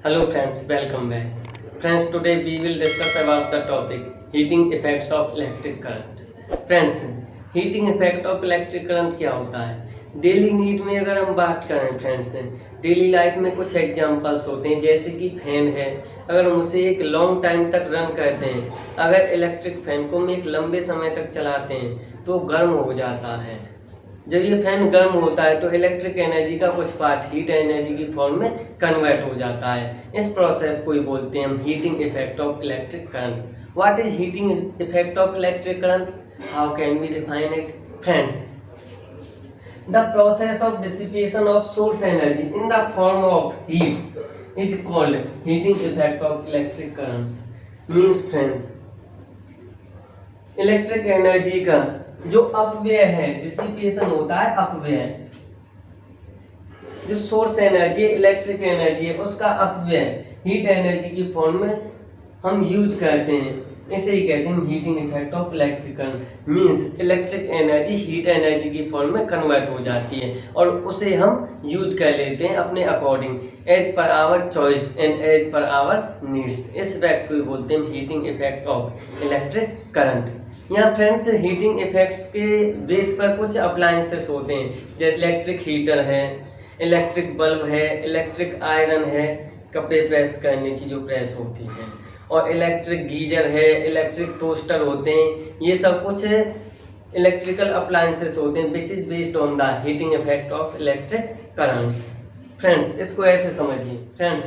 Hello friends, welcome back. Friends, today we will discuss about the topic heating effects of electric current. Friends, heating effect of electric current क्या होता है? Daily need में अगर हम बात करें friends, daily life में कुछ एग्जांपल्स होते हैं जैसे कि फैन है। अगर हम उसे एक लॉन्ग टाइम तक रन करते हैं, अगर इलेक्ट्रिक फैन को हम एक लंबे समय तक चलाते हैं तो गर्म हो जाता है। जब ये फैन गर्म होता है तो इलेक्ट्रिक एनर्जी का कुछ पार्ट हीट एनर्जी की फॉर्म में कन्वर्ट हो जाता है। इस प्रोसेस को ही बोलते हैं हम heating effect of electric current. What is heating effect of electric current? How can we define it? Friends, the process of dissipation of source energy in the form of heat is called heating effect of electric currents. Means friends, electric energy का जो अपव्यय है, dissipation होता है अपव्यय, जो source energy electric energy है उसका अपव्यय हीट एनर्जी की फॉर्म में हम यूज करते हैं, इसे ही कहते हैं heating effect of electric current. Means electric energy heat energy की फॉर्म में कन्वर्ट हो जाती है और उसे हम यूज कर लेते हैं अपने according, as per our choice and as per our needs. इस फैक्ट को बोलते हैं heating effect of electric current. यहाँ फ्रेंड्स, हीटिंग इफेक्ट्स के बेस पर कुछ अप्लायंसेस होते हैं जैसे इलेक्ट्रिक हीटर है, इलेक्ट्रिक बल्ब है, इलेक्ट्रिक आयरन है, कपड़े प्रेस करने की जो प्रेस होती है, और इलेक्ट्रिक गीजर है, इलेक्ट्रिक टोस्टर होते हैं। ये सब कुछ इलेक्ट्रिकल अप्लायंसेस होते हैं which is based on the heating effect of electric currents. Friends, इसको ऐसे समझिए। Friends,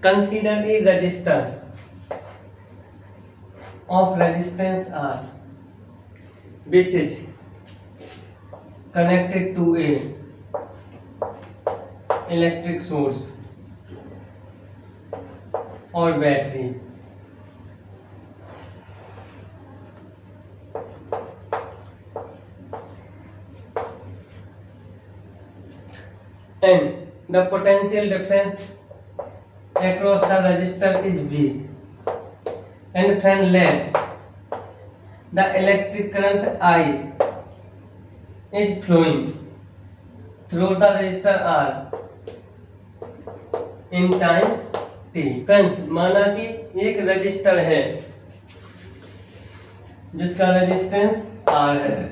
consider a register of resistance R which is connected to a electric source or battery, and the potential difference across the resistor is V, and then let the electric current I is flowing through the resistor R in time t। Friends, माना कि एक register है जिसका resistance R है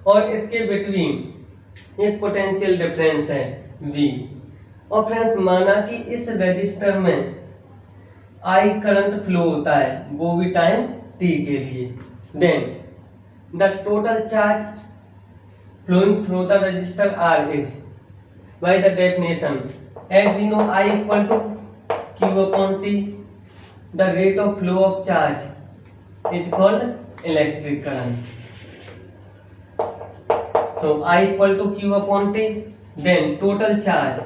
और इसके between एक potential difference है V, और फ्रेंड्स माना कि इस रजिस्टर में I करंट फ्लो होता है वो भी टाइम t के लिए। Then the total charge flowing through the resistor R is, by the definition, as we know I equal to Q upon T, the rate of flow of charge is called electric current. So I equal to Q upon T, then total charge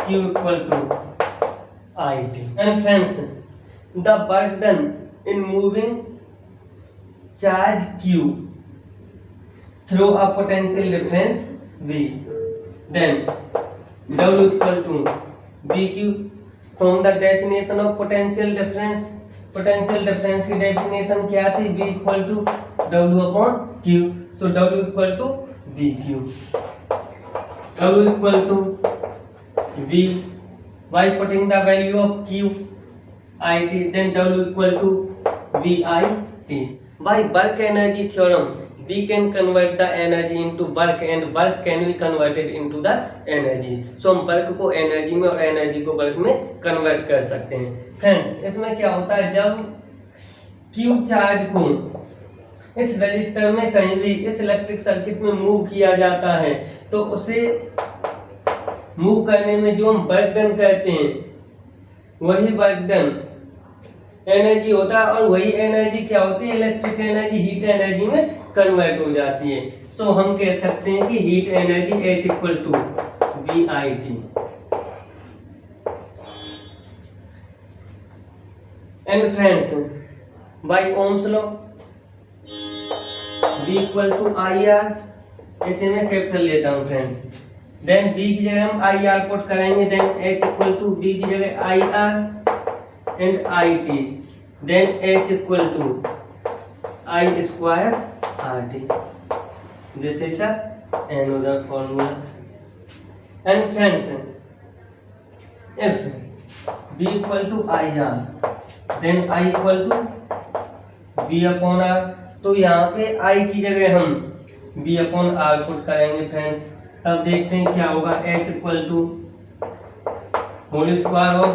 Q equal to IT. And friends, the work done in moving charge Q through a potential difference V, then W equal to BQ from the definition of potential difference। potential difference की definition क्या थी? V equal to W upon Q, so W equal to BQ, W equal to V by putting the value of Q IT, then W equal to VIT। By work energy theorem we can convert the energy into work and work can be converted into the energy। so हम work को energy में और energy को work में convert कर सकते हैं। Friends, इसमें क्या होता है, जब Q चार्ज को इस रजिस्टर में कहीं भी इस इलेक्ट्रिक सर्किट में मूव किया जाता है तो उसे मूव करने में जो हम वर्क डन करते हैं वही वर्क डन एनर्जी होता है, और वही एनर्जी क्या होती है, इलेक्ट्रिक एनर्जी हीट एनर्जी में कन्वर्ट हो जाती है। सो हम कह सकते हैं कि heat energy H equal to VIT। And friends, by Ohm's law V equal to IR, इसे मैं कैपिटल लेता हूँ फ्रेंड्स। देन V की जगह हम IR पुट करेंगे, then H equal to V की जगह IR and IT, then H equal to I square RT। This is the another formula। And friends if B equal to IR then I equal to B upon R, तो यहाँ पे I की जगह हम B upon R put करेंगे friends. तब देखते हैं क्या होगा, H equal to whole square of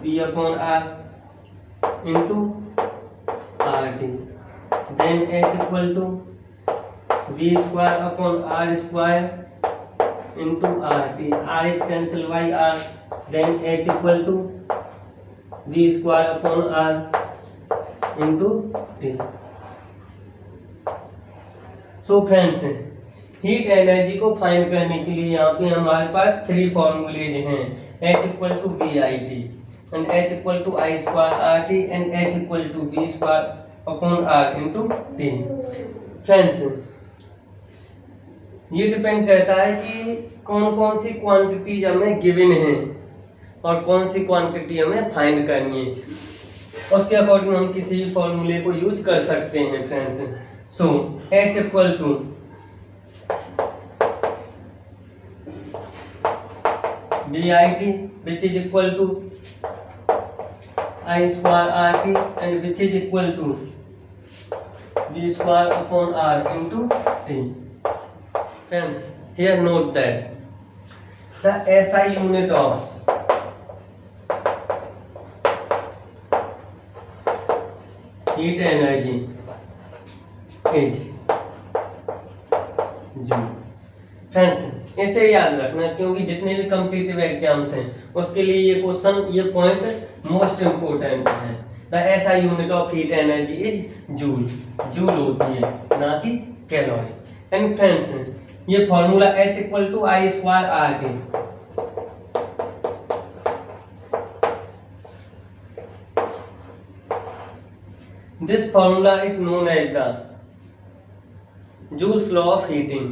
B upon R into RT, then H equal to B square upon R square into RT, R is cancel by R, then H equal to B square upon R into T। So friends heat energy को find करने के लिए यहाँ पे हमारे पास 3 formulas हैं, H equal to BIT and H equal to I square RT and H equal to B square upon R into T। Friends ये डिपेंड करता है कि कौन कौन सी क्वांटिटीज हमें गिवन है और कौन सी क्वांटिटी हमें फाइंड करनी है, उसके अकॉर्डिंग हम किसी भी फॉर्मूले को यूज कर सकते हैं friends. So H equal to BIT which is equal to I square RT and which is equal to B square upon R into T. Friends, here note that the SI unit of heat energy is Joule. Friends इसे याद रखना, क्योंकि जितने भी competitive exams हैं उसके लिए ये क्वेश्चन, ये पॉइंट मोस्ट इम्पोर्टेंट है। The SI unit of heat energy is joule, joule होती है ना कि कैलोरी। एंड फ्रेंड्स ये formula H equal to I square RT, this formula is known as the joules law of heating.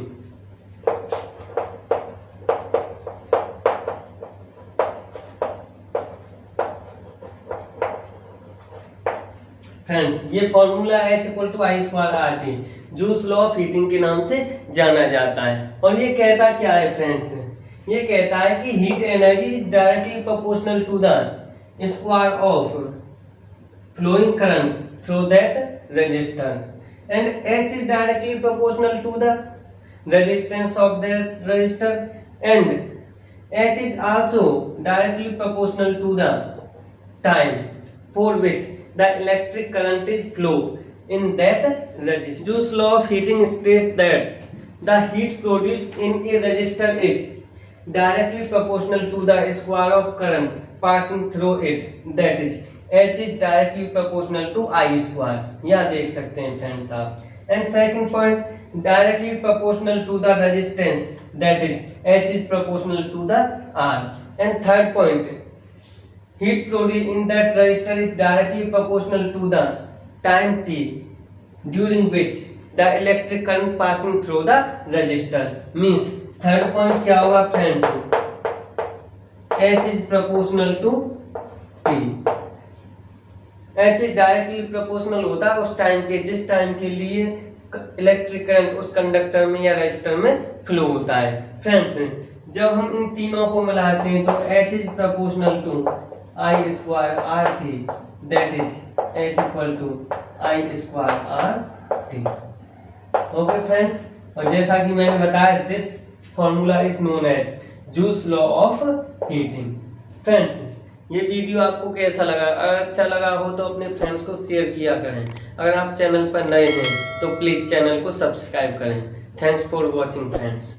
Friends ये formula H equal to I square RT joules law of heating के नाम से जाना जाता है। और ये कहता क्या है फ्रेंड्स, ये कहता है कि heat energy is directly proportional to the square of flowing current through that resistor and H is directly proportional to the resistance of that resistor and H is also directly proportional to the time for which the electric current is flow in that resistor. Joule's law of heating states that the heat produced in a resistor is directly proportional to the square of current passing through it, that is H is directly proportional to I square, यहाँ देख सकते हैं friends आप। And second point, directly proportional to the resistance, that is H is proportional to the R. And third point, heat produced in that resistor is directly proportional to the time t during which the electric current passing through the resistor. Means third point क्या होगा friends, H is proportional to T. H is directly proportional होता है उस time के, जिस time के लिए electric current उस कंडक्टर में या रेजिस्टर में फ्लो होता है। फ्रेंड्स जब हम इन तीनों को मिलाते हैं तो H is proportional to I square RT, that is H equal to I square RT। Okay friends, और जैसा कि मैंने बताया this formula is known as Joule's law of heating. Friends ये वीडियो आपको कैसा लगा, अगर अच्छा लगा हो तो अपने फ्रेंड्स को शेयर किया करें। अगर आप चैनल पर नए हैं तो प्लीज़ चैनल को सब्सक्राइब करें। Thanks for watching friends.